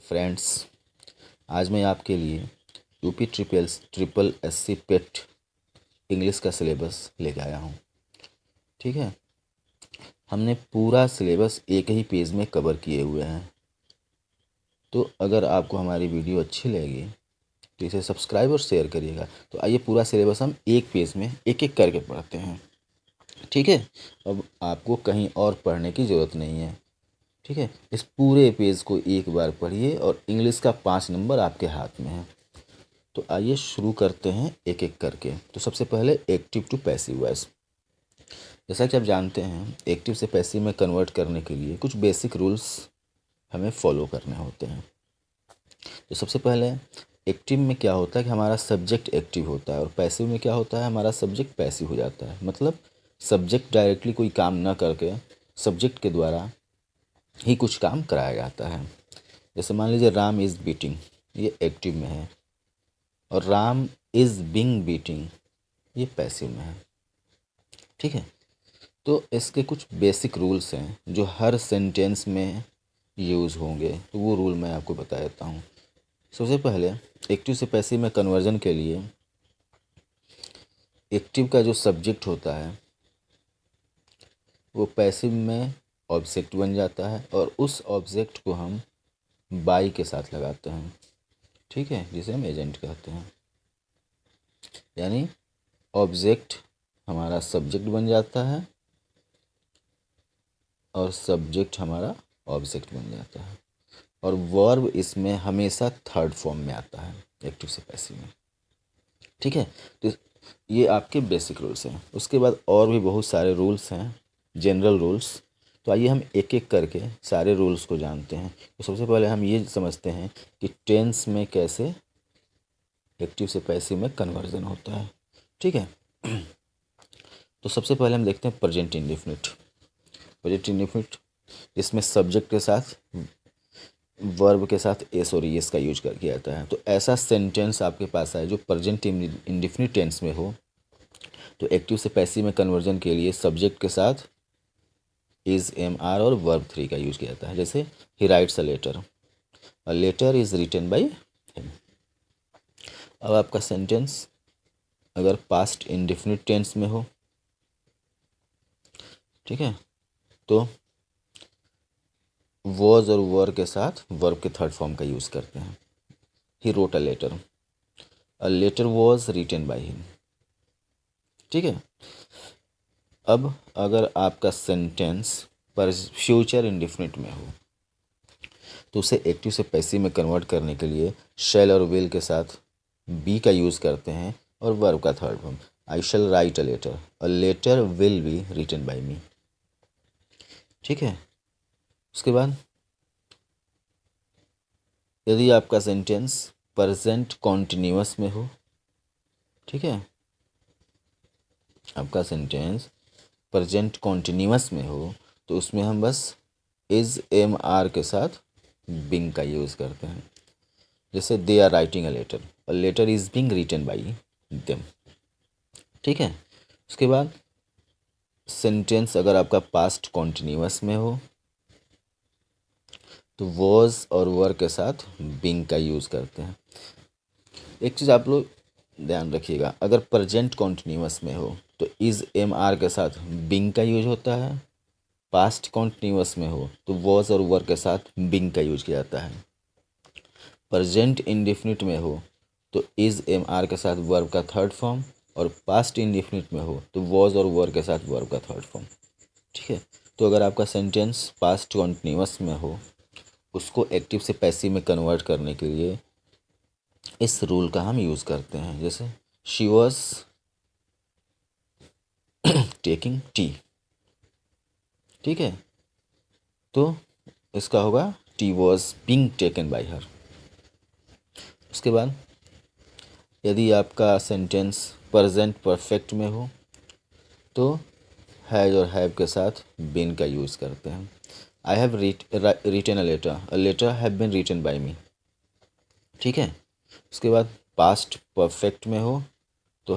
Friends, आज मैं आपके लिए यूपी ट्रिपल एससी पेट इंग्लिश का सिलेबस लेके आया हूँ। ठीक है, हमने पूरा सिलेबस एक ही पेज में कवर किए हुए हैं। तो अगर आपको हमारी वीडियो अच्छी लगी तो इसे सब्सक्राइब और शेयर करिएगा। तो आइए पूरा सिलेबस हम एक पेज में एक एक करके पढ़ते हैं। ठीक है, अब आपको कहीं और पढ़ने की ज़रूरत नहीं है। ठीक है, इस पूरे पेज को एक बार पढ़िए और इंग्लिश का 5 नंबर आपके हाथ में है। तो आइए शुरू करते हैं एक एक करके। तो सबसे पहले एक्टिव टू पैसिव वॉइस। जैसा कि आप जानते हैं, एक्टिव से पैसिव में कन्वर्ट करने के लिए कुछ बेसिक रूल्स हमें फॉलो करने होते हैं। तो सबसे पहले एक्टिव में क्या होता है कि हमारा सब्जेक्ट एक्टिव होता है और पैसिव में क्या होता है, हमारा सब्जेक्ट पैसिव हो जाता है। मतलब सब्जेक्ट डायरेक्टली कोई काम ना करके सब्जेक्ट के द्वारा ही कुछ काम कराया जाता है। जैसे मान लीजिए राम इज़ बीटिंग, ये एक्टिव में है, और राम इज़ बिंग बीटिंग ये पैसिव में है। ठीक है, तो इसके कुछ बेसिक रूल्स हैं जो हर सेंटेंस में यूज़ होंगे। तो वो रूल मैं आपको बता देता हूँ। सबसे पहले एक्टिव से पैसिव में कन्वर्जन के लिए एक्टिव का जो सब्जेक्ट होता है वो पैसिव में ऑब्जेक्ट बन जाता है और उस ऑब्जेक्ट को हम बाई के साथ लगाते हैं। ठीक है, जिसे हम एजेंट कहते हैं। यानी ऑब्जेक्ट हमारा सब्जेक्ट बन जाता है और सब्जेक्ट हमारा ऑब्जेक्ट बन जाता है, और वर्ब इसमें हमेशा थर्ड फॉर्म में आता है एक्टिव से पैसिव में। ठीक है, तो ये आपके बेसिक रूल्स हैं। उसके बाद और भी बहुत सारे रूल्स हैं, जनरल रूल्स। तो आइए हम एक एक करके सारे रूल्स को जानते हैं। तो सबसे पहले हम ये समझते हैं कि टेंस में कैसे एक्टिव से पैसिव में कन्वर्जन होता है। ठीक है, तो सबसे पहले हम देखते हैं प्रेजेंट इंडेफिनिट। प्रेजेंट इंडेफिनिट इसमें सब्जेक्ट के साथ वर्ब के साथ एस और एस का यूज किया जाता है। तो ऐसा सेंटेंस आपके पास है जो प्रेजेंट इंडेफिनिट टेंस में हो, तो एक्टिव से पैसिव में कन्वर्जन के लिए सब्जेक्ट के साथ इज एम आर और वर्ब 3 का यूज किया जाता है। जैसे he writes a letter is written by him. अब आपका सेंटेंस अगर पास्ट इंडेफिनिट टेंस में हो, ठीक है, तो वॉज और वर के साथ वर्ब के थर्ड फॉर्म का यूज़ करते हैं। He wrote a letter was written by him. ठीक है, अब अगर आपका सेंटेंस पर फ्यूचर इंडेफिनिट में हो तो उसे एक्टिव से पैसिव में कन्वर्ट करने के लिए शैल और विल के साथ बी का यूज़ करते हैं और वर्ब का third form. I shall write a letter will be written by me. ठीक है, उसके बाद यदि आपका सेंटेंस प्रेजेंट कॉन्टिन्यूअस में हो, ठीक है, आपका सेंटेंस प्रेजेंट कॉन्टिन्यूअस में हो तो उसमें हम बस इज एम आर के साथ बिंग का यूज़ करते हैं। जैसे they are writing a letter is being written by them. ठीक है, उसके बाद सेंटेंस अगर आपका पास्ट कॉन्टिन्यूअस में हो तो वॉज और वर के साथ बिंग का यूज़ करते हैं। एक चीज़ आप लोग ध्यान रखिएगा, अगर प्रेजेंट कॉन्टिन्यूअस में हो तो इज एम आर के साथ बिंग का यूज होता है। पास्ट कॉन्टिन्यूअस में हो तो वॉज और वर के साथ बिंग का यूज किया जाता है। प्रेजेंट इंडेफिनिट में हो तो इज एम आर के साथ वर्ब का थर्ड फॉर्म, और पास्ट इंडेफिनिट में हो तो वॉज और वर के साथ वर्ब का थर्ड फॉर्म। ठीक है, तो अगर आपका सेंटेंस पास्ट कॉन्टिन्यूअस में हो उसको एक्टिव से पैसिव में कन्वर्ट करने के लिए इस रूल का हम यूज़ करते हैं। जैसे शी वॉज टेकिंग टी। ठीक है, तो इसका होगा T was being taken by हर। उसके बाद यदि आपका सेंटेंस प्रेजेंट परफेक्ट में हो तो हैज़ और हैव के साथ बीन का यूज़ करते हैं। I have written a letter have been written by me. ठीक है, उसके बाद पास्ट परफेक्ट में हो तो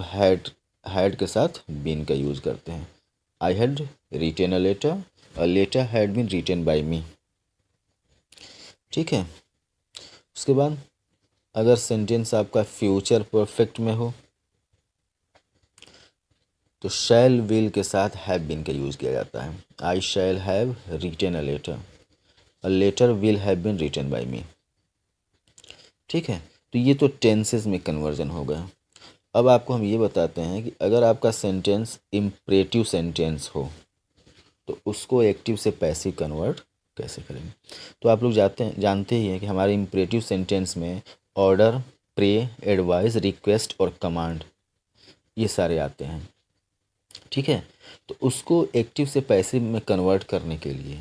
हैड के साथ बीन का यूज़ करते हैं। I had written a letter had been written by me. ठीक है, उसके बाद अगर सेंटेंस आपका फ्यूचर परफेक्ट में हो तो शैल विल के साथ हैव बीन का यूज़ किया जाता है। I shall have written a letter will have been written by me. ठीक है, तो ये तो टेंसेस में कन्वर्जन हो गया। अब आपको हम ये बताते हैं कि अगर आपका सेंटेंस इम्परेटिव सेंटेंस हो तो उसको एक्टिव से पैसिव कन्वर्ट कैसे करेंगे। तो आप लोग जानते ही हैं कि हमारे इम्परेटिव सेंटेंस में ऑर्डर, प्रे, एडवाइस, रिक्वेस्ट और कमांड ये सारे आते हैं। ठीक है, तो उसको एक्टिव से पैसिव में कन्वर्ट करने के लिए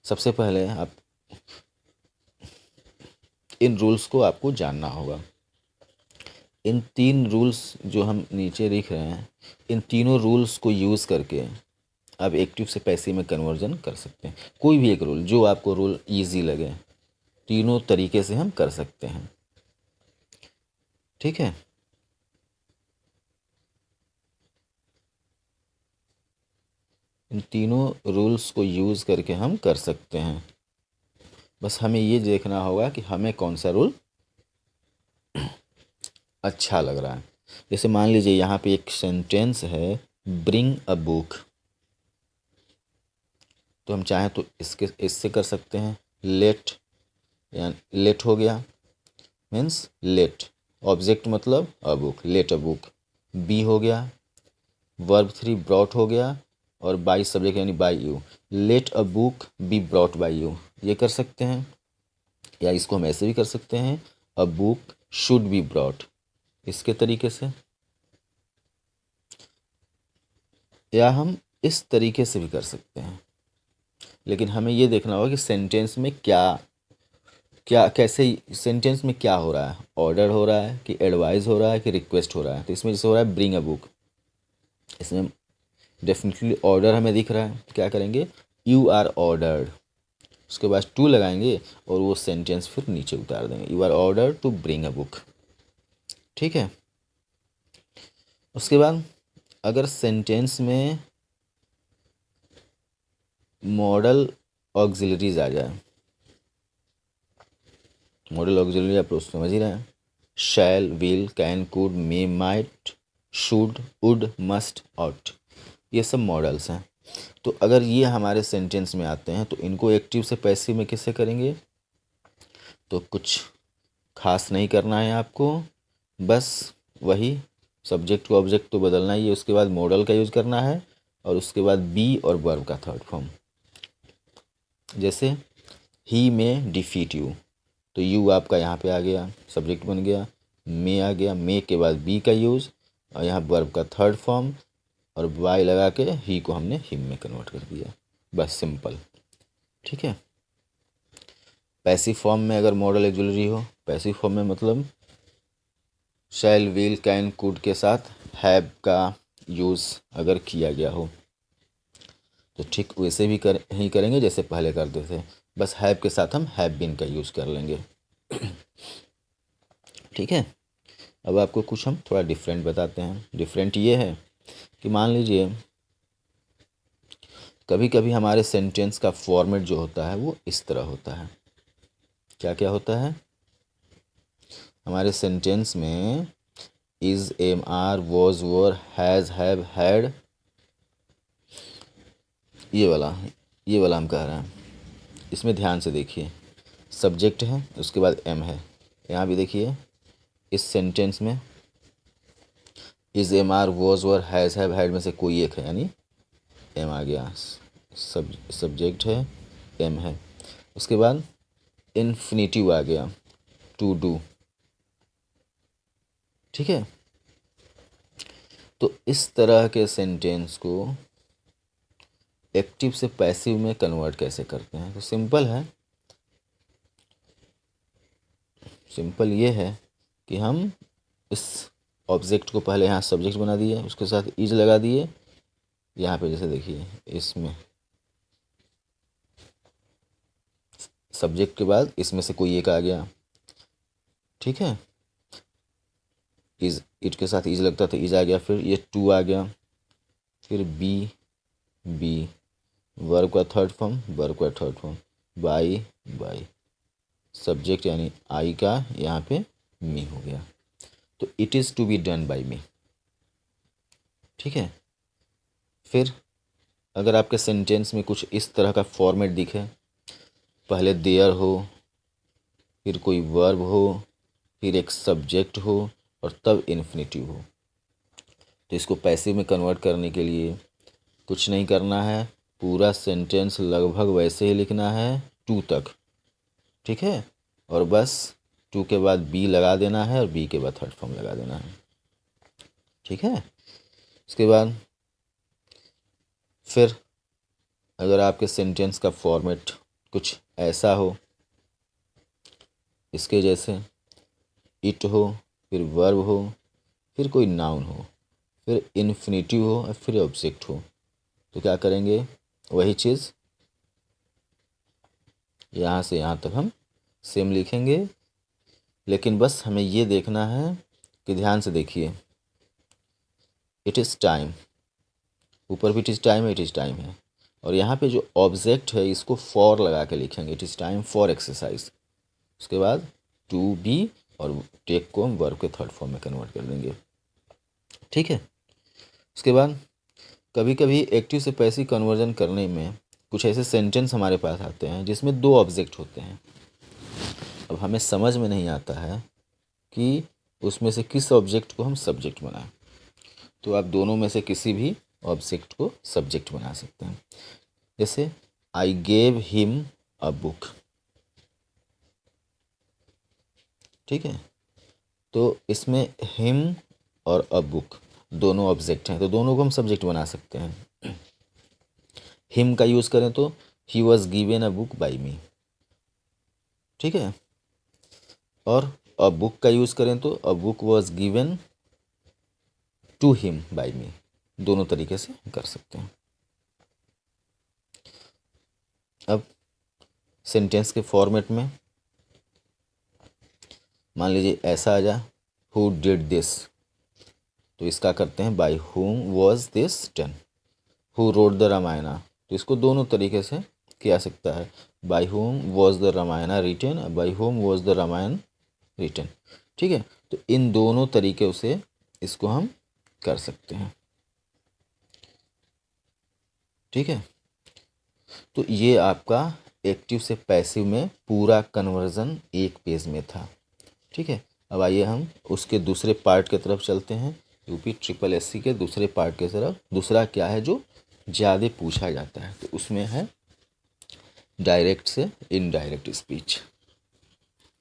सबसे पहले आप इन रूल्स को आपको जानना होगा। इन 3 रूल्स जो हम नीचे लिख रहे हैं, इन तीनों रूल्स को यूज़ करके आप एक्टिव से पैसिव में कन्वर्जन कर सकते हैं। कोई भी एक रूल जो आपको रूल इजी लगे, तीनों तरीके से हम कर सकते हैं। ठीक है, इन तीनों रूल्स को यूज़ करके हम कर सकते हैं। बस हमें ये देखना होगा कि हमें कौन सा रूल अच्छा लग रहा है। जैसे मान लीजिए यहाँ पे एक सेंटेंस है ब्रिंग अ बुक, तो हम चाहें तो इससे कर सकते हैं लेट, या लेट हो गया मीन्स लेट, ऑब्जेक्ट मतलब a book, let a book. Be हो गया, वर्ब 3 ब्रॉट हो गया, और बाई सब्जेक्ट यानी by you, let a book be brought by you, ये कर सकते हैं। या इसको हम ऐसे भी कर सकते हैं a book should be brought, इसके तरीके से। या हम इस तरीके से भी कर सकते हैं, लेकिन हमें ये देखना होगा कि सेंटेंस में क्या क्या कैसे सेंटेंस में क्या हो रहा है, ऑर्डर हो रहा है कि एडवाइस हो रहा है कि रिक्वेस्ट हो रहा है। तो इसमें जैसे हो रहा है ब्रिंग अ बुक, इसमें डेफिनेटली ऑर्डर हमें दिख रहा है, क्या करेंगे यू आर ऑर्डर्ड, उसके बाद टू लगाएंगे और वो सेंटेंस फिर नीचे उतार देंगे, you are order to bring a book. ठीक है, उसके बाद अगर सेंटेंस में मॉडल ऑक्सिलरीज आ जाए, मॉडल ऑक्सिलरी आप लोग समझ ही रहे हैं, shall, will, can, could, may, might, should, would, must, ought, ये सब मॉडल्स हैं। तो अगर ये हमारे सेंटेंस में आते हैं तो इनको एक्टिव से पैसिव में कैसे करेंगे। तो कुछ खास नहीं करना है आपको, बस वही सब्जेक्ट को ऑब्जेक्ट तो बदलना ही है, उसके बाद मॉडल का यूज़ करना है, और उसके बाद बी और वर्ब का थर्ड फॉर्म। जैसे ही में डिफीट यू, तो यू आपका यहाँ पे आ गया, सब्जेक्ट बन गया, मे आ गया, मे के बाद बी का यूज़, और यहाँ वर्ब का थर्ड फॉर्म, और वाई लगा के ही को हमने हिम में कन्वर्ट कर दिया, बस सिंपल। ठीक है, पैसिव फॉर्म में अगर मॉडल एक्सुलरी हो, पैसिव फॉर्म में मतलब शैल, विल, कैन, कुड के साथ हैव का यूज़ अगर किया गया हो तो ठीक वैसे भी ही करेंगे जैसे पहले करते थे, बस हैव के साथ हम हैव बीन का यूज़ कर लेंगे। ठीक है, अब आपको कुछ हम थोड़ा डिफरेंट बताते हैं। डिफरेंट ये है कि मान लीजिए कभी कभी हमारे सेंटेंस का फॉर्मेट जो होता है वो इस तरह होता है। क्या क्या होता है हमारे सेंटेंस में, is, am, are, was, were, has, have, had, ये वाला हम कह रहे हैं। इसमें ध्यान से देखिए, सब्जेक्ट है उसके बाद एम है। यहाँ भी देखिए इस सेंटेंस में is, am, are, was, were, has, have, had में से कोई एक है, यानी एम आ गया। सब्जेक्ट है, एम है, उसके बाद इन्फिनिटिव आ गया, टू डू। ठीक है, तो इस तरह के सेंटेंस को एक्टिव से पैसिव में कन्वर्ट कैसे करते हैं। तो सिंपल है, सिंपल ये है कि हम इस ऑब्जेक्ट को पहले यहाँ सब्जेक्ट बना दिए, उसके साथ इज लगा दिए। यहाँ पे जैसे देखिए इसमें सब्जेक्ट के बाद इसमें से कोई एक आ गया। ठीक है, इज, इट के साथ इज लगता था, इज आ गया, फिर ये टू आ गया, फिर बी, बी, वर्ब का थर्ड फॉर्म, वर्ब का third form, by, by, subject यानी आई का यहाँ पे मी हो गया, तो it is to be done by me. ठीक है। फिर अगर आपके सेंटेंस में कुछ इस तरह का फॉर्मेट दिखे, पहले देयर हो, फिर कोई वर्ब हो, फिर एक सब्जेक्ट हो और तब इन्फिनेटिव हो, तो इसको पैसिव में कन्वर्ट करने के लिए कुछ नहीं करना है, पूरा सेंटेंस लगभग वैसे ही लिखना है टू तक। ठीक है। और बस टू के बाद बी लगा देना है और बी के बाद थर्ड फॉर्म लगा देना है। ठीक है। उसके बाद फिर अगर आपके सेंटेंस का फॉर्मेट कुछ ऐसा हो, इसके जैसे इट हो, फिर वर्ब हो, फिर कोई नाउन हो, फिर इन्फिनेटिव हो और फिर ऑब्जेक्ट हो, तो क्या करेंगे, वही चीज़ यहाँ से यहाँ तक हम सेम लिखेंगे। लेकिन बस हमें ये देखना है कि ध्यान से देखिए, इट इज़ टाइम, ऊपर भी इट इज़ टाइम है, इट इज़ टाइम है, और यहाँ पे जो ऑब्जेक्ट है इसको फॉर लगा के लिखेंगे, it is time for exercise. उसके बाद टू बी और टेक को हम वर्ब के थर्ड फॉर्म में कन्वर्ट कर देंगे। ठीक है। उसके बाद कभी कभी एक्टिव से पैसिव कन्वर्जन करने में कुछ ऐसे सेंटेंस हमारे पास आते हैं जिसमें दो ऑब्जेक्ट होते हैं। अब हमें समझ में नहीं आता है कि उसमें से किस ऑब्जेक्ट को हम सब्जेक्ट बनाएं, तो आप दोनों में से किसी भी ऑब्जेक्ट को सब्जेक्ट बना सकते हैं। जैसे I gave him a book. ठीक है। तो इसमें हिम और अ बुक दोनों ऑब्जेक्ट हैं, तो दोनों को हम सब्जेक्ट बना सकते हैं। हिम का यूज़ करें तो ही was given a book by me. ठीक है। और अ बुक का यूज़ करें तो a book was given to him by me. दोनों तरीके से कर सकते हैं। अब सेंटेंस के फॉर्मेट में मान लीजिए ऐसा आ जा, हु डिड दिस, तो इसका करते हैं bye whom was this done. Who wrote the Ramayana, तो इसको दोनों तरीके से किया सकता है, by whom was the Ramayana written, by whom was the Ramayan written. ठीक है। तो इन दोनों तरीक़ों से इसको हम कर सकते हैं। ठीक है। तो ये आपका एक्टिव से पैसिव में पूरा कन्वर्जन एक पेज में था। ठीक है। अब आइए हम उसके दूसरे पार्ट की तरफ चलते हैं, यूपी ट्रिपल एससी के दूसरे पार्ट की तरफ। दूसरा क्या है जो ज़्यादा पूछा जाता है, तो उसमें है डायरेक्ट से इनडायरेक्ट स्पीच।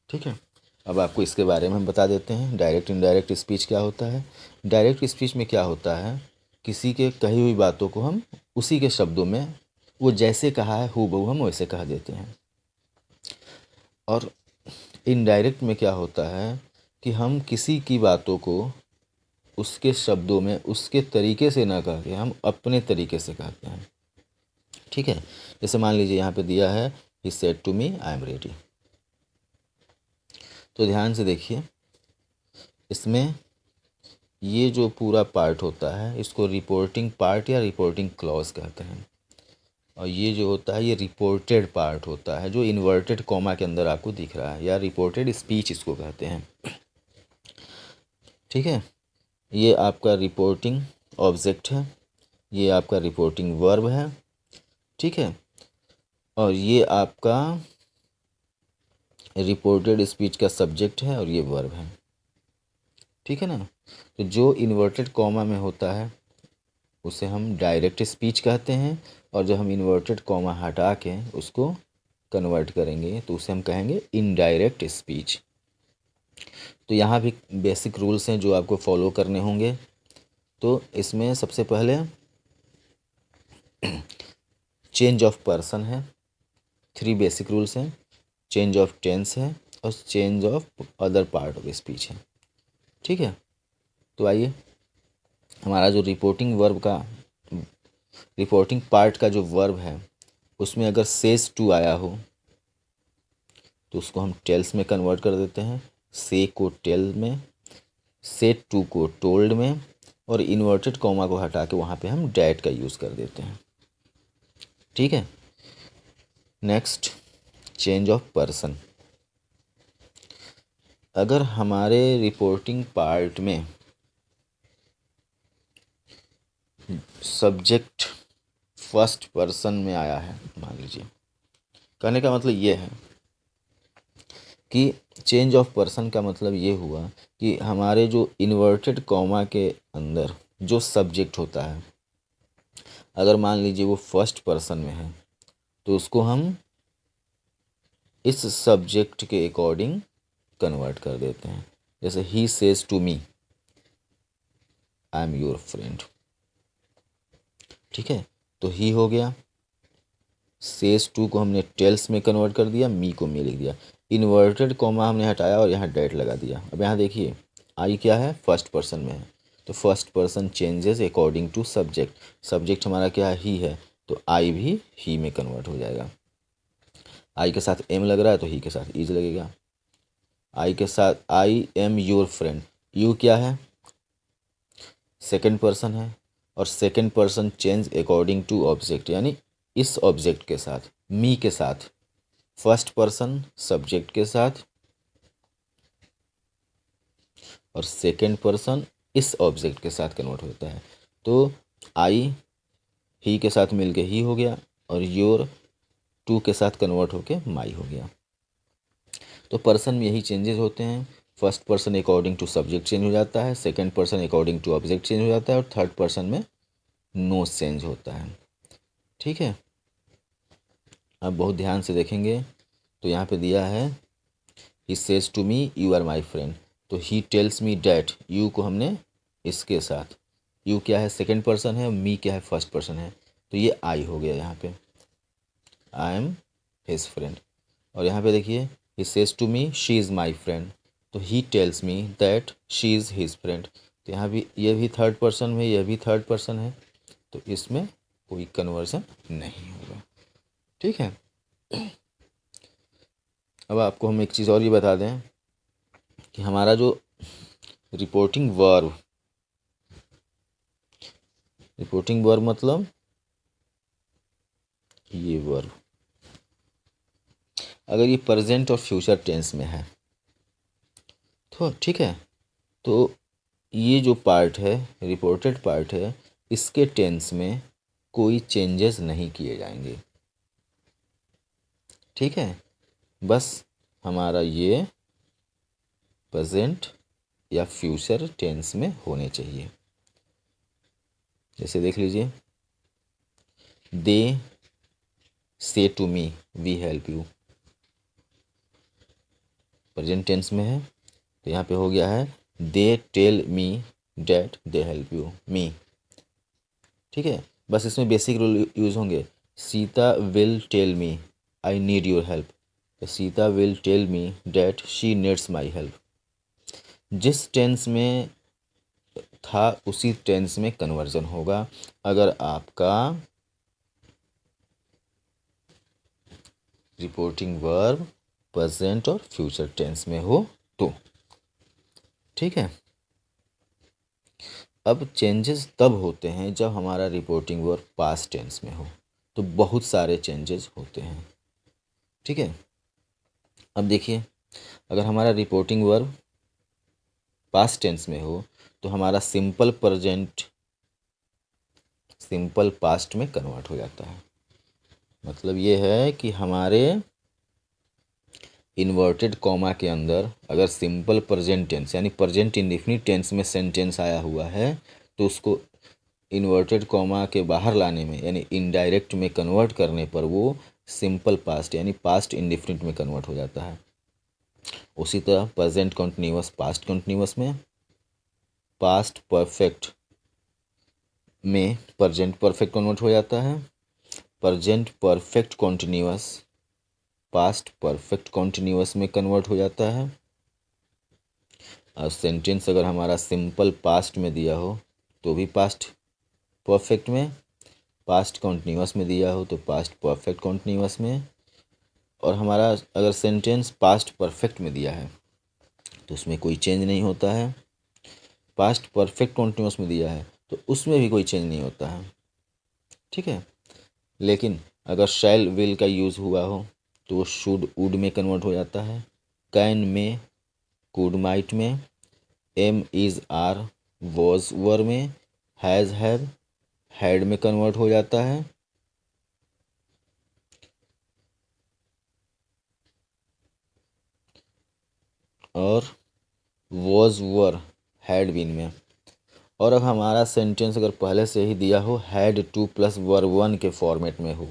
ठीक है। अब आपको इसके बारे में हम बता देते हैं, डायरेक्ट इनडायरेक्ट स्पीच क्या होता है। डायरेक्ट स्पीच में क्या होता है, किसी के कही हुई बातों को हम उसी के शब्दों में, वो जैसे कहा है हूबहू हम वैसे कह देते हैं। और इनडायरेक्ट में क्या होता है कि हम किसी की बातों को उसके शब्दों में उसके तरीके से ना कह के हम अपने तरीके से कहते हैं। ठीक है। जैसे मान लीजिए यहाँ पे दिया है, he said to me I am ready. तो ध्यान से देखिए, इसमें ये जो पूरा पार्ट होता है इसको रिपोर्टिंग पार्ट या रिपोर्टिंग क्लॉज कहते हैं, और ये जो होता है ये रिपोर्टेड पार्ट होता है जो इन्वर्टेड कॉमा के अंदर आपको दिख रहा है, या रिपोर्टेड स्पीच इसको कहते हैं। ठीक है। ये आपका रिपोर्टिंग ऑब्जेक्ट है, ये आपका रिपोर्टिंग वर्ब है। ठीक है। और ये आपका रिपोर्टेड स्पीच का सब्जेक्ट है और ये वर्ब है। ठीक है ना। तो जो इन्वर्टेड कॉमा में होता है उसे हम डायरेक्ट स्पीच कहते हैं, और जो हम इन्वर्टेड कॉमा हटा के उसको कन्वर्ट करेंगे तो उसे हम कहेंगे इनडायरेक्ट स्पीच। तो यहाँ भी बेसिक रूल्स हैं जो आपको फॉलो करने होंगे। तो इसमें सबसे पहले चेंज ऑफ पर्सन है, 3 बेसिक रूल्स हैं, चेंज ऑफ टेंस है और change of other part of speech है। ठीक है। तो आइए, हमारा जो रिपोर्टिंग पार्ट का जो वर्ब है उसमें अगर सेज टू आया हो तो उसको हम टेल्स में कन्वर्ट कर देते हैं, से को टेल में, सेड टू को टोल्ड में, और इन्वर्टेड कॉमा को हटा के वहाँ पे हम डैट का यूज़ कर देते हैं। ठीक है। Next, change of person. अगर हमारे रिपोर्टिंग पार्ट में सब्जेक्ट फर्स्ट पर्सन में आया है, मान लीजिए, कहने का मतलब ये है कि चेंज ऑफ पर्सन का मतलब ये हुआ कि हमारे जो इन्वर्टेड कॉमा के अंदर जो सब्जेक्ट होता है, अगर मान लीजिए वो फर्स्ट पर्सन में है तो उसको हम इस सब्जेक्ट के अकॉर्डिंग कन्वर्ट कर देते हैं। जैसे he says to me I am your friend, ठीक है, तो ही हो गया, सेज टू को हमने टेल्स में कन्वर्ट कर दिया, मी को मी लिख दिया, इन्वर्टेड कॉमा हमने हटाया और यहाँ डेट लगा दिया। अब यहाँ देखिए आई क्या है, फर्स्ट पर्सन में है, तो first person changes according to subject, subject हमारा क्या है, ही है, तो आई भी ही में कन्वर्ट हो जाएगा। आई के साथ एम लग रहा है तो ही के साथ इज लगेगा। आई के साथ I am your friend, you क्या है, सेकंड पर्सन है, और second person change according to object, यानी इस ऑब्जेक्ट के साथ, मी के साथ, फर्स्ट पर्सन सब्जेक्ट के साथ और सेकंड पर्सन इस ऑब्जेक्ट के साथ कन्वर्ट होता है। तो आई ही के साथ मिलके ही हो गया और योर टू के साथ कन्वर्ट होके माई हो गया। तो पर्सन में यही चेंजेस होते हैं, first person according to subject change हो जाता है, second person according to object change हो जाता है और थर्ड पर्सन में नो चेंज होता है। ठीक है, अब बहुत ध्यान से देखेंगे तो यहाँ पे दिया है he says to me you are my friend, तो he tells me that, you को हमने इसके साथ, यू क्या है सेकंड पर्सन है, मी क्या है फर्स्ट पर्सन है, तो ये आई हो गया यहाँ पे, आई एम हिज फ्रेंड। और यहाँ पे देखिए he says to me she is my friend, तो he tells me that she is his friend, तो यहाँ भी ये भी थर्ड पर्सन में, यह भी थर्ड पर्सन है, तो इसमें कोई कन्वर्जन नहीं होगा। ठीक है, अब आपको हम एक चीज़ और ये बता दें कि हमारा जो रिपोर्टिंग वर्ब मतलब ये वर्ब, अगर ये प्रेजेंट और फ्यूचर टेंस में है तो ठीक है, तो ये जो पार्ट है, रिपोर्टेड पार्ट है, इसके टेंस में कोई चेंजेस नहीं किए जाएंगे। ठीक है, बस हमारा ये प्रेजेंट या फ्यूचर टेंस में होने चाहिए। जैसे देख लीजिए, they say to me we help you, present tense में है, तो यहाँ पे हो गया है they tell me that they help you me. ठीक है, बस इसमें बेसिक रूल यूज़ होंगे, Sita will tell me I need your help, Sita will tell me that she needs my help. जिस टेंस में था उसी टेंस में कन्वर्जन होगा अगर आपका रिपोर्टिंग वर्ब प्रेजेंट और फ्यूचर टेंस में हो तो। ठीक है, अब चेंजेस तब होते हैं जब हमारा रिपोर्टिंग वर्ब पास्ट टेंस में हो, तो बहुत सारे चेंजेस होते हैं। ठीक है, अब देखिए, अगर हमारा रिपोर्टिंग वर्ब पास्ट टेंस में हो तो हमारा सिंपल प्रेजेंट सिंपल पास्ट में कन्वर्ट हो जाता है। मतलब ये है कि हमारे इन्वर्टेड कॉमा के अंदर अगर सिंपल प्रेजेंट टेंस यानी प्रेजेंट इंडेफिनिट टेंस में सेंटेंस आया हुआ है तो उसको इन्वर्टेड कॉमा के बाहर लाने में यानी इनडायरेक्ट में कन्वर्ट करने पर वो सिंपल पास्ट यानी पास्ट इंडेफिनिट में कन्वर्ट हो जाता है। उसी तरह प्रेजेंट कंटिन्यूअस पास्ट कंटिन्यूअस में, पास्ट परफेक्ट में प्रेजेंट परफेक्ट कन्वर्ट हो जाता है, present perfect continuous past perfect continuous में कन्वर्ट हो जाता है। और सेंटेंस अगर हमारा सिंपल पास्ट में दिया हो तो भी पास्ट परफेक्ट में, पास्ट कंटिन्यूअस में दिया हो तो पास्ट परफेक्ट कंटिन्यूअस में, और हमारा अगर सेंटेंस पास्ट परफेक्ट में दिया है तो उसमें कोई चेंज नहीं होता है, पास्ट परफेक्ट कंटिन्यूअस में दिया है तो उसमें भी कोई चेंज नहीं होता है। ठीक है, लेकिन अगर शैल विल का यूज़ हुआ हो तो वो शुड वुड में कन्वर्ट हो जाता है, कैन में कुड माइट में, am is are was were में, हैज़ हैव हैड में कन्वर्ट हो जाता है, और वॉज वर हैड बीन में। और अब हमारा सेंटेंस अगर पहले से ही दिया हो had two plus were one के फॉर्मेट में हो,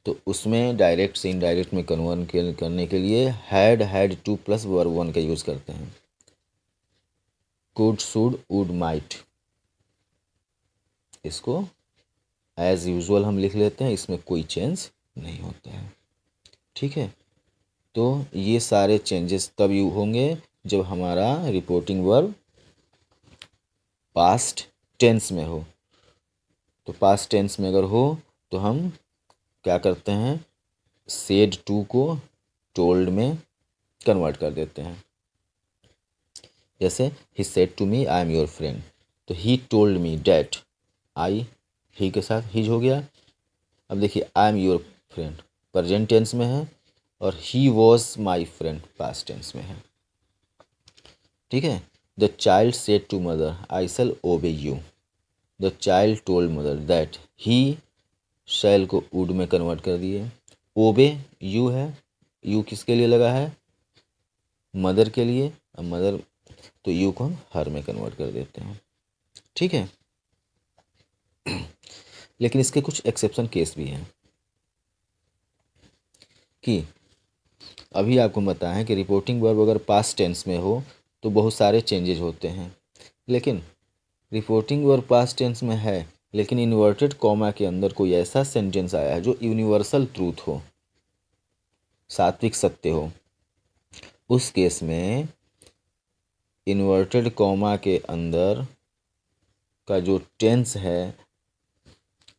तो उसमें डायरेक्ट से इनडायरेक्ट में कन्वर्ट करने के लिए had two plus were one का यूज़ करते हैं। कुड शुड वुड माइट, इसको एज यूजुअल हम लिख लेते हैं, इसमें कोई चेंज नहीं होता है। ठीक है, तो ये सारे चेंजेस तब यू होंगे जब हमारा रिपोर्टिंग वर्ब पास्ट टेंस में हो। तो पास्ट टेंस में अगर हो तो हम क्या करते हैं, सेड टू को टोल्ड में कन्वर्ट कर देते हैं। जैसे he said to me I am your friend, तो ही टोल्ड मी डैट, आई ही के साथ हिज हो गया। अब देखिए I am your friend present tense में है, और he was my friend past tense में है। ठीक है, the child said to mother I shall obey you, the child told mother that, he shall को वुड में कन्वर्ट कर दिए। ओबे यू है, यू किसके लिए लगा है, मदर के लिए, अब मदर तो यू को हम हर में कन्वर्ट कर देते हैं। ठीक है, लेकिन इसके कुछ एक्सेप्शन केस भी हैं कि अभी आपको बताएं कि रिपोर्टिंग वर्ब अगर पास्ट टेंस में हो तो बहुत सारे चेंजेज होते हैं, लेकिन रिपोर्टिंग वर्ब पास्ट टेंस में है लेकिन इन्वर्टेड कॉमा के अंदर कोई ऐसा सेंटेंस आया है जो यूनिवर्सल ट्रूथ हो, सात्विक सत्य हो, उस केस में इन्वर्टेड कॉमा के अंदर का जो टेंस है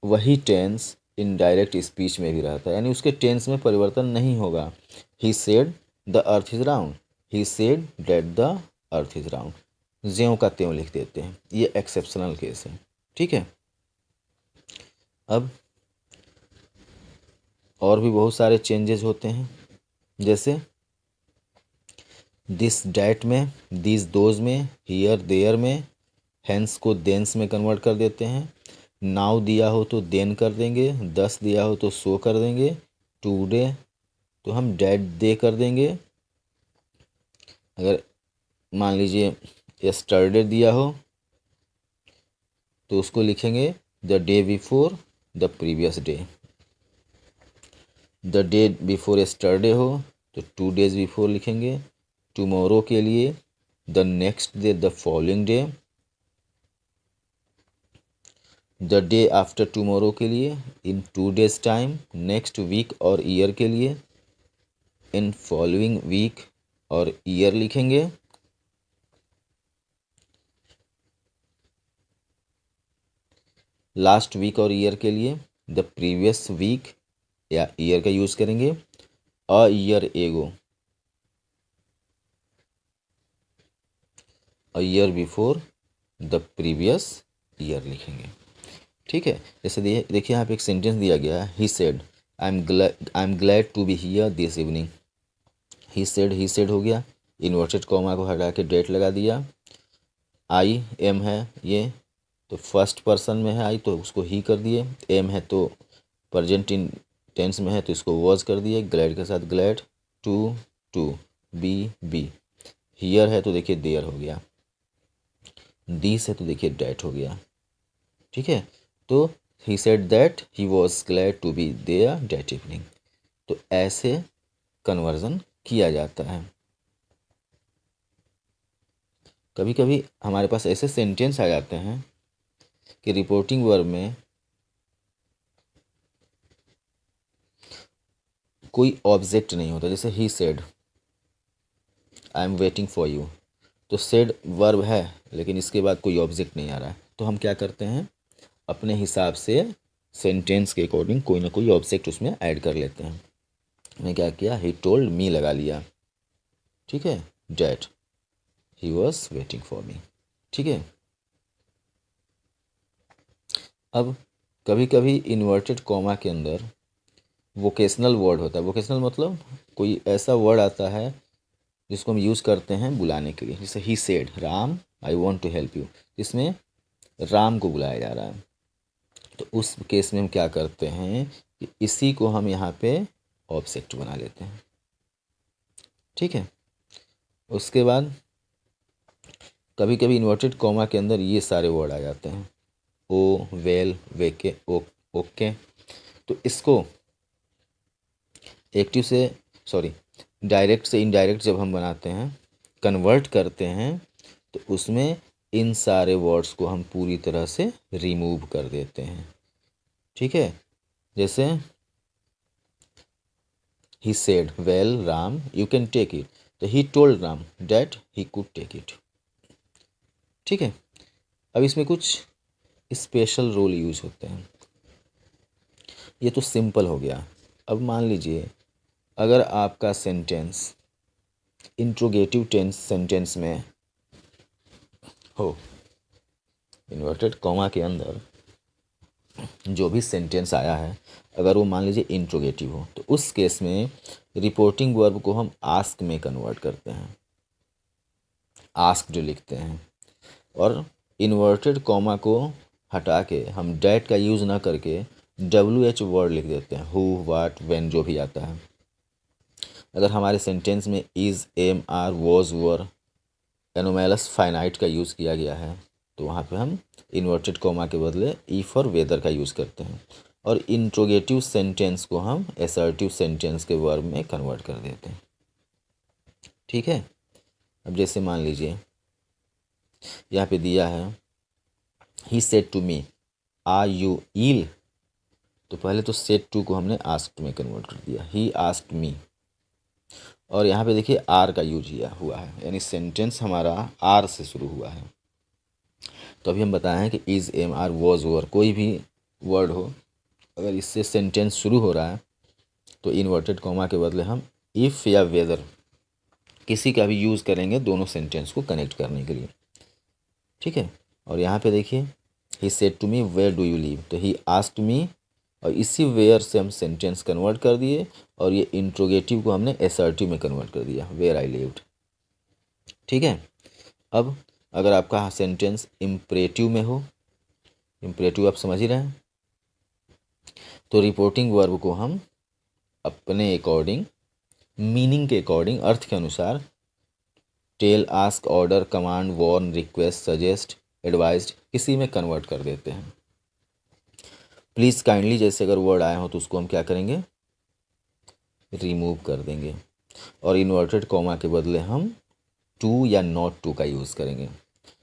वही टेंस इनडायरेक्ट स्पीच में भी रहता है, यानी उसके टेंस में परिवर्तन नहीं होगा। He said the earth is round, he said that the earth is round, ज्यों का त्यों लिख देते हैं। ये एक्सेप्शनल केस है। ठीक है, अब और भी बहुत सारे चेंजेस होते हैं, जैसे दिस डैट में, दिस दोज में, हियर देयर में, हैंस को देंस में कन्वर्ट कर देते हैं। नाउ दिया हो तो देन कर देंगे, दस दिया हो तो सो कर देंगे, टूडे तो हम डैट दे कर देंगे। अगर मान लीजिए यस्टरडे दिया हो तो उसको लिखेंगे the day before the previous day. The day before yesterday हो तो 2 days बिफोर लिखेंगे। टुमारो के लिए the next day the following day. The day after tomorrow के लिए इन 2 days टाइम। नेक्स्ट वीक और ईयर के लिए इन फॉलोइंग वीक और ईयर लिखेंगे। लास्ट वीक और ईयर के लिए द प्रीवियस वीक या ईयर का यूज़ करेंगे। A year ago, a year before the previous year लिखेंगे। ठीक है, जैसे देखिए यहाँ पे एक सेंटेंस दिया गया है, he said I am glad to be here this evening. He said हो गया, इन्वर्टेड कॉमा को हटा के डेट लगा दिया। आई एम है ये तो फर्स्ट पर्सन में है, आई तो उसको ही कर दिए। एम है तो प्रेजेंट इन टेंस में है तो इसको वॉज कर दिए, ग्लैड के साथ glad. To to, be, here है तो देखिए देयर हो गया, दिस है तो देखिए डैट हो गया। ठीक है, तो he said that he was glad to be there that evening. तो ऐसे कन्वर्जन किया जाता है। कभी कभी हमारे पास ऐसे सेंटेंस आ जाते हैं कि रिपोर्टिंग वर्ब में कोई ऑब्जेक्ट नहीं होता। जैसे he said I am waiting for you, तो सेड वर्ब है लेकिन इसके बाद कोई ऑब्जेक्ट नहीं आ रहा है, तो हम क्या करते हैं, अपने हिसाब से सेंटेंस के अकॉर्डिंग कोई ना कोई ऑब्जेक्ट उसमें ऐड कर लेते हैं। मैं क्या किया, ही टोल्ड मी लगा लिया। ठीक है, that he was waiting for me. ठीक है, अब कभी कभी इन्वर्टेड कॉमा के अंदर वोकेशनल वर्ड होता है। वोकेशनल मतलब कोई ऐसा वर्ड आता है जिसको हम यूज़ करते हैं बुलाने के लिए, जैसे he said Ram I want to help you, इसमें राम को बुलाया जा रहा है। तो उस केस में हम क्या करते हैं कि इसी को हम यहाँ पे ऑब्जेक्ट बना लेते हैं। ठीक है, उसके बाद कभी कभी इन्वर्टेड कॉमा के अंदर ये सारे वर्ड आ जाते हैं, ओ, वेल, वेके, ओके। तो इसको एक्टिव से सॉरी डायरेक्ट से इनडायरेक्ट जब हम बनाते हैं, कन्वर्ट करते हैं, तो उसमें इन सारे वर्ड्स को हम पूरी तरह से रिमूव कर देते हैं। ठीक है, जैसे he said well Ram you can take it, तो he told Ram that he could take it. ठीक है, अब इसमें कुछ स्पेशल रोल यूज होते हैं। ये तो सिंपल हो गया। अब मान लीजिए अगर आपका सेंटेंस इंट्रोगेटिव टेंस सेंटेंस में हो, इन्वर्टेड कॉमा के अंदर जो भी सेंटेंस आया है अगर वो मान लीजिए इंट्रोगेटिव हो, तो उस केस में रिपोर्टिंग वर्ब को हम आस्क में कन्वर्ट करते हैं, आस्क्ड लिखते हैं। और इन्वर्टेड कॉमा को हटा के हम डैट का यूज़ ना करके WH वर्ड लिख देते हैं, हु, वाट, व्हेन जो भी आता है। अगर हमारे सेंटेंस में is, am, are, was, were, anomalous, finite का यूज़ किया गया है, तो वहाँ पे हम इन्वर्टेड कॉमा के बदले इफ़ और वेदर का यूज़ करते हैं। और इंट्रोगेटिव सेंटेंस को हम असर्टिव सेंटेंस के वर्ब में कन्वर्ट कर देते हैं। ठीक है, अब जैसे मान लीजिए यहाँ पे दिया है he said to me are you ill, तो पहले तो सेड टू को हमने आस्क्ड में कन्वर्ट कर दिया, ही आस्क्ड मी। और यहाँ पे देखिए आर का यूज हुआ है, यानी सेंटेंस हमारा आर से शुरू हुआ है। तो अभी हम बताएं कि इज़, एम, आर, वॉज, वर कोई भी वर्ड हो, अगर इससे सेंटेंस शुरू हो रहा है तो इन्वर्टेड कॉमा के बदले हम इफ़ या वेदर किसी का भी यूज़ करेंगे दोनों सेंटेंस को कनेक्ट करने के लिए। ठीक है, और यहाँ पे देखिए he said to me where do you live, तो ही आस्क्ड मी, और इसी वेयर से हम सेंटेंस कन्वर्ट कर दिए, और ये इंट्रोगेटिव को हमने असर्टिव में कन्वर्ट कर दिया, वेयर आई लिव्ड। ठीक है, अब अगर आपका सेंटेंस इम्परेटिव में हो, इम्परेटिव आप समझ ही रहे हैं, तो रिपोर्टिंग वर्ब को हम अपने अकॉर्डिंग, मीनिंग के अकॉर्डिंग, अर्थ के अनुसार tell, ask, order, command, warn, request, suggest, advised किसी में कन्वर्ट कर देते हैं। प्लीज़, काइंडली जैसे अगर वर्ड आए हो तो उसको हम क्या करेंगे, रिमूव कर देंगे, और इन्वर्टेड कॉमा के बदले हम टू या नॉट टू का यूज़ करेंगे।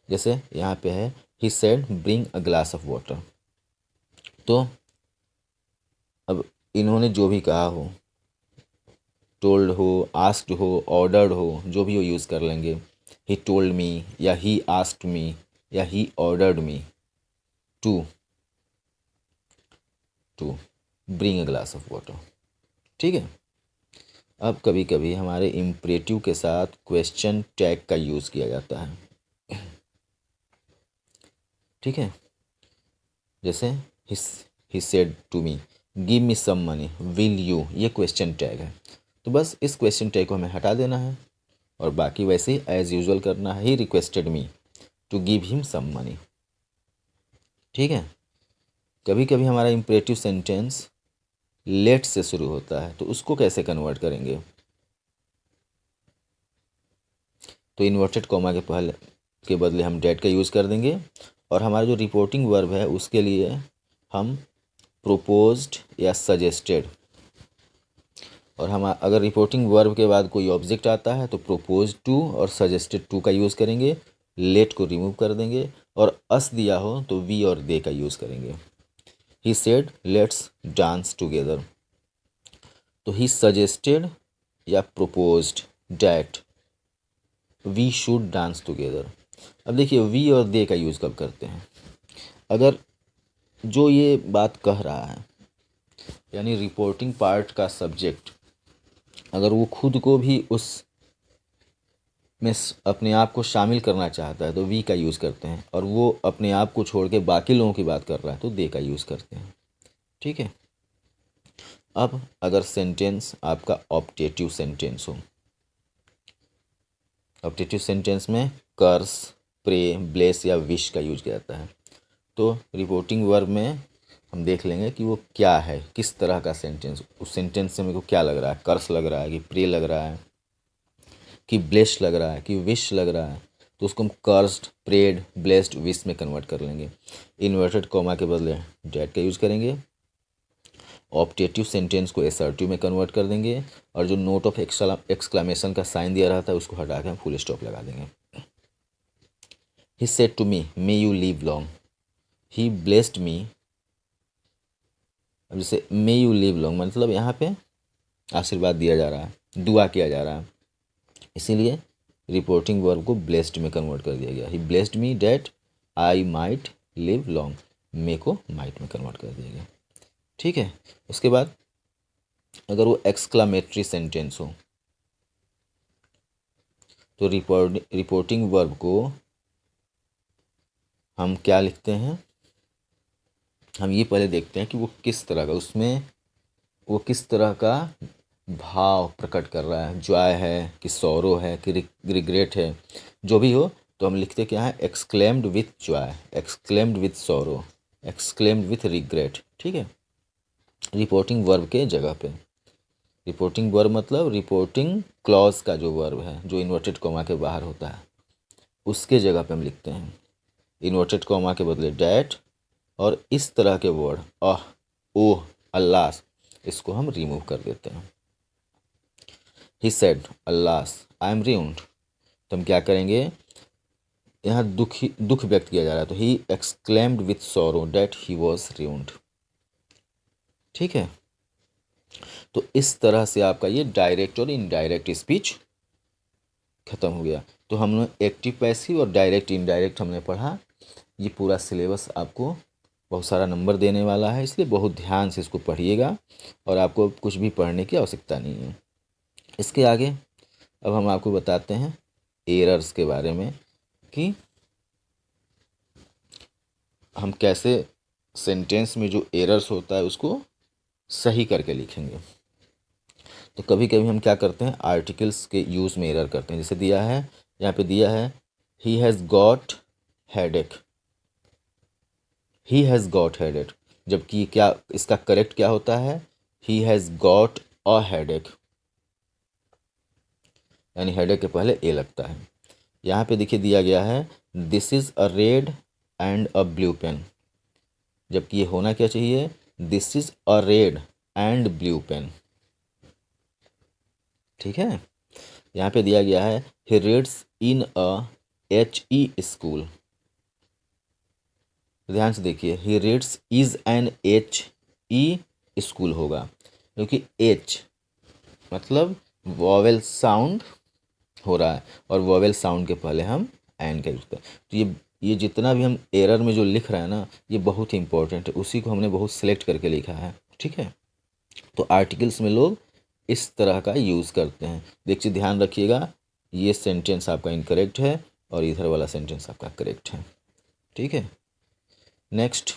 जैसे यहाँ पे है he said bring a glass of water, तो अब इन्होंने जो भी कहा हो, टोल्ड हो, आस्क्ड हो, ऑर्डर्ड हो, जो भी हो यूज़ कर लेंगे। ही टोल्ड मी, या ही आस्क्ड मी, या he ordered me to bring a glass of water. ठीक है, अब कभी कभी हमारे इम्परेटिव के साथ क्वेश्चन टैग का यूज़ किया जाता है। ठीक है, जैसे he said to me give me some money will you, ये क्वेश्चन टैग है, तो बस इस क्वेश्चन टैग को हमें हटा देना है, और बाकी वैसे ही एज यूजुअल करना है, he requested me to give him some money. ठीक है, कभी कभी हमारा इम्परेटिव सेंटेंस लेट से शुरू होता है, तो उसको कैसे कन्वर्ट करेंगे, तो इन्वर्टेड कॉमा के बदले हम डेट का यूज़ कर देंगे, और हमारा जो रिपोर्टिंग वर्ब है उसके लिए हम प्रोपोज्ड या सजेस्टेड, और हम अगर रिपोर्टिंग वर्ब के बाद कोई ऑब्जेक्ट आता है तो प्रोपोज टू और सजेस्टेड टू का यूज़ करेंगे, लेट को रिमूव कर देंगे, और अस दिया हो तो वी और दे का यूज़ करेंगे। He said let's dance together, तो ही सजेस्टेड या proposed that we should dance together. अब देखिए वी और दे का यूज़ कब करते हैं, अगर जो ये बात कह रहा है यानी रिपोर्टिंग पार्ट का सब्जेक्ट अगर वो खुद को भी उस में अपने आप को शामिल करना चाहता है तो वी का यूज़ करते हैं, और वो अपने आप को छोड़ के बाकी लोगों की बात कर रहा है तो दे का यूज़ करते हैं। ठीक है, अब अगर सेंटेंस आपका ऑप्टेटिव सेंटेंस हो, ऑब्जेक्टिव सेंटेंस में कर्स, प्रे, ब्लेस या विश का यूज किया जाता है। तो रिपोर्टिंग वर्ब में हम देख लेंगे कि वो क्या है, किस तरह का सेंटेंस, उस सेंटेंस से मेरे को क्या लग रहा है, कर्स लग रहा है कि प्रे लग रहा है कि ब्लेस लग रहा है कि विश लग रहा है, तो उसको हम कर्स्ड, प्रेड, ब्लेस्ड, विश में कन्वर्ट कर लेंगे। इन्वर्टेड कॉमा के बदले डेट का यूज करेंगे। ऑब्जेक्टिव सेंटेंस को असर्टिव में कन्वर्ट कर देंगे और जो नोट ऑफ एक्सक्लामेशन का साइन दिया रहा था उसको हटा के हम फुल स्टॉप लगा देंगे। He said to me may you live long, he blessed me. अब जैसे मे यू लिव लॉन्ग मतलब यहाँ पे आशीर्वाद दिया जा रहा है, दुआ किया जा रहा है, इसीलिए रिपोर्टिंग वर्ब को ब्लेस्ड में कन्वर्ट कर दिया गया। He blessed me that I might live long, may को माइट में कन्वर्ट कर दिया गया। ठीक है। उसके बाद अगर वो एक्सक्लामेटरी सेंटेंस हो तो रिपोर्टिंग वर्ब को हम क्या लिखते हैं, हम ये पहले देखते हैं कि वो किस तरह का, उसमें वो किस तरह का भाव प्रकट कर रहा है, जॉय है कि सौरो है कि रिग्रेट है, जो भी हो। तो हम लिखते क्या है, exclaimed with Joy, exclaimed with sorrow, exclaimed with regret. ठीक है, रिपोर्टिंग वर्ब के जगह पे। रिपोर्टिंग वर्ब मतलब रिपोर्टिंग क्लॉज का जो वर्ब है, जो इन्वर्टेड कॉमा के बाहर होता है, उसके जगह पे हम लिखते हैं इन्वर्टेड कॉमा के बदले डैट, और इस तरह के वर्ड ओह, अल्लाह, इसको हम रिमूव कर देते हैं। He said Allah I am रिउंड, तो हम क्या करेंगे, यहाँ दुख व्यक्त किया जा रहा है, तो he exclaimed with sorrow that he was ruined. ठीक है, तो इस तरह से आपका ये डायरेक्ट और इनडायरेक्ट स्पीच खत्म हो गया। तो हमने एक्टिव पैसिव और डायरेक्ट इनडायरेक्ट हमने पढ़ा। ये पूरा सिलेबस आपको बहुत सारा नंबर देने वाला है, इसलिए बहुत ध्यान से इसको पढ़िएगा और आपको कुछ भी पढ़ने की आवश्यकता नहीं है। इसके आगे अब हम आपको बताते हैं एरर्स के बारे में कि हम कैसे सेंटेंस में जो एरर्स होता है उसको सही करके लिखेंगे। तो कभी कभी हम क्या करते हैं, आर्टिकल्स के यूज़ में एरर करते हैं। जैसे दिया है, यहाँ पे दिया है he has got headache, he has got headache, जबकि क्या इसका करेक्ट क्या होता है, he has got a headache, यानी हेडेक के पहले ए लगता है। यहाँ पे देखिए दिया गया है this is a red and a blue pen, जबकि ये होना क्या चाहिए, this is a red and blue pen. ठीक है, यहाँ पे दिया गया है he reads in a HE school, ध्यान से देखिए he reads is an HE school होगा, क्योंकि H मतलब वॉवेल साउंड हो रहा है और वॉवेल साउंड के पहले हम एन का यूज़ करें। तो ये जितना भी हम एरर में जो लिख रहे हैं ना, ये बहुत ही इंपॉर्टेंट है, उसी को हमने बहुत सिलेक्ट करके लिखा है। ठीक है, तो आर्टिकल्स में लोग इस तरह का यूज़ करते हैं। देखिए ध्यान रखिएगा, ये सेंटेंस आपका इनकरेक्ट है और इधर वाला सेंटेंस आपका करेक्ट है। ठीक है, नेक्स्ट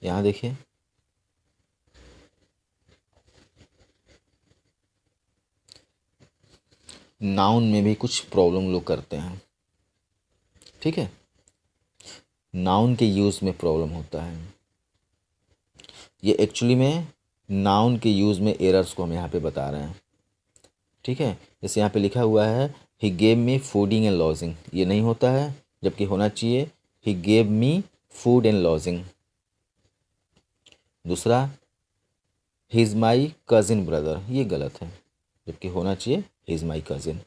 यहाँ देखिए, नाउन में भी कुछ प्रॉब्लम लोग करते हैं। ठीक है, नाउन के यूज़ में प्रॉब्लम होता है, ये एक्चुअली में नाउन के यूज़ में एरर्स को हम यहाँ पे बता रहे हैं। ठीक है, जैसे यहाँ पे लिखा हुआ है he gave me fooding and lodging, ये नहीं होता है, जबकि होना चाहिए he gave me food and lodging. दूसरा he is my cousin brother, ये गलत है, जबकि होना चाहिए he is my cousin.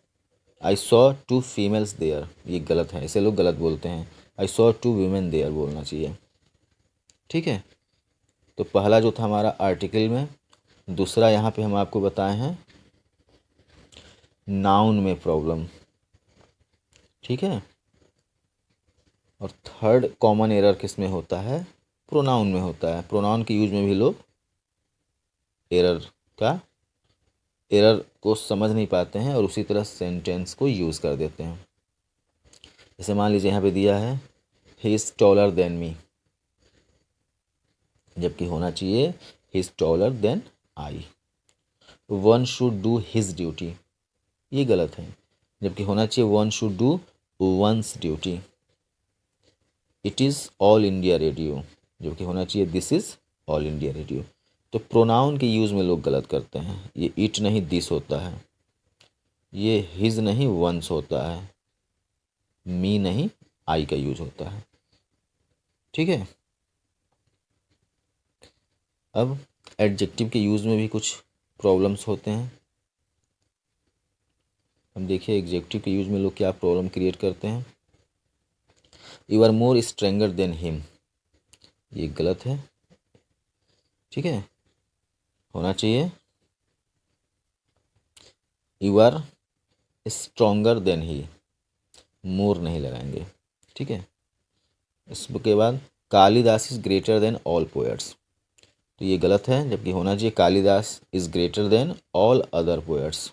I saw two females there, ये गलत है, ऐसे लोग गलत बोलते हैं, I saw two women there बोलना चाहिए। ठीक है, तो पहला जो था हमारा आर्टिकल में, दूसरा यहाँ पे हम आपको बताए हैं नाउन में प्रॉब्लम। ठीक है, और थर्ड कॉमन एरर किस में होता है, प्रोनाउन में होता है। प्रोनाउन के यूज में भी लोग एरर को समझ नहीं पाते हैं और उसी तरह सेंटेंस को यूज़ कर देते हैं। जैसे मान लीजिए यहाँ पे दिया है he is taller than me, जबकि होना चाहिए he is taller than I. One should do his duty, ये गलत है, जबकि होना चाहिए one should do one's duty. It is All India Radio, जबकि होना चाहिए this is All India Radio. तो प्रोनाउन के यूज़ में लोग गलत करते हैं। ये इट नहीं दिस होता है, ये हिज नहीं वंस होता है, मी नहीं आई का यूज होता है। ठीक है। अब एडजेक्टिव के यूज़ में भी कुछ प्रॉब्लम्स होते हैं। हम देखिए एडजेक्टिव के यूज़ में लोग क्या प्रॉब्लम क्रिएट करते हैं। You are more stronger than him, ये गलत है। ठीक है, होना चाहिए you are stronger than he, more नहीं लगाएंगे। ठीक है, इसके बाद Kalidas is greater than all poets, तो ये गलत है, जबकि होना चाहिए Kalidas is greater than all other poets.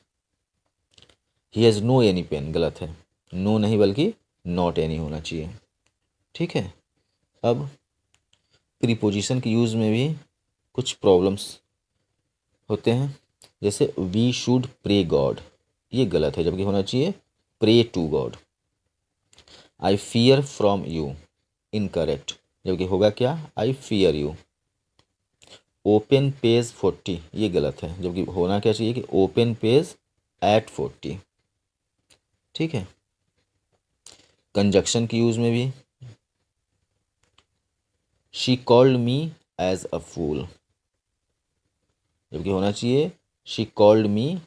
He has no any pain, गलत है, नो नहीं बल्कि नॉट एनी होना चाहिए। ठीक है। अब प्रीपोजिशन के यूज़ में भी कुछ प्रॉब्लम्स होते हैं, जैसे वी शुड प्रे गॉड, ये गलत है, जबकि होना चाहिए pray to God. I fear from you, incorrect, जबकि होगा क्या I fear you. Open page 40, ये गलत है, जबकि होना क्या चाहिए कि ओपन पेज एट 40। ठीक है। कंजक्शन के यूज़ में भी she called me as a fool, जबकि होना चाहिए she called me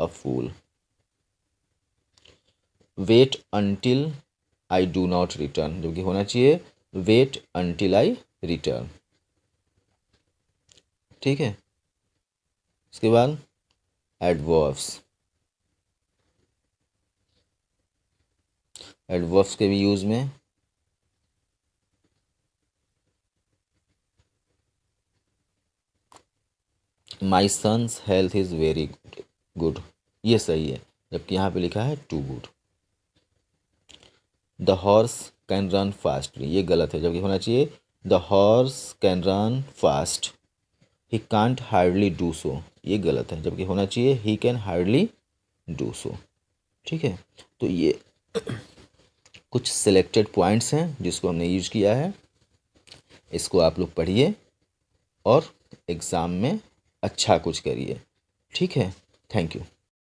a fool. Wait until I do not return, जबकि होना चाहिए वेट अंटिल आई रिटर्न। ठीक है। इसके बाद एडवर्ब्स, एडवर्ब्स के भी यूज़ में my son's health is very good, ये सही है, जबकि यहाँ पे लिखा है too good. The horse can run fastly, ये गलत है, जबकि होना चाहिए the horse can run fast. He can't hardly do so, ये गलत है, जबकि होना चाहिए he can hardly do so. ठीक है। तो ये कुछ सिलेक्टेड पॉइंट्स हैं जिसको हमने यूज किया है, इसको आप लोग पढ़िए और एग्ज़ाम में अच्छा कुछ करिए। ठीक है, थैंक यू।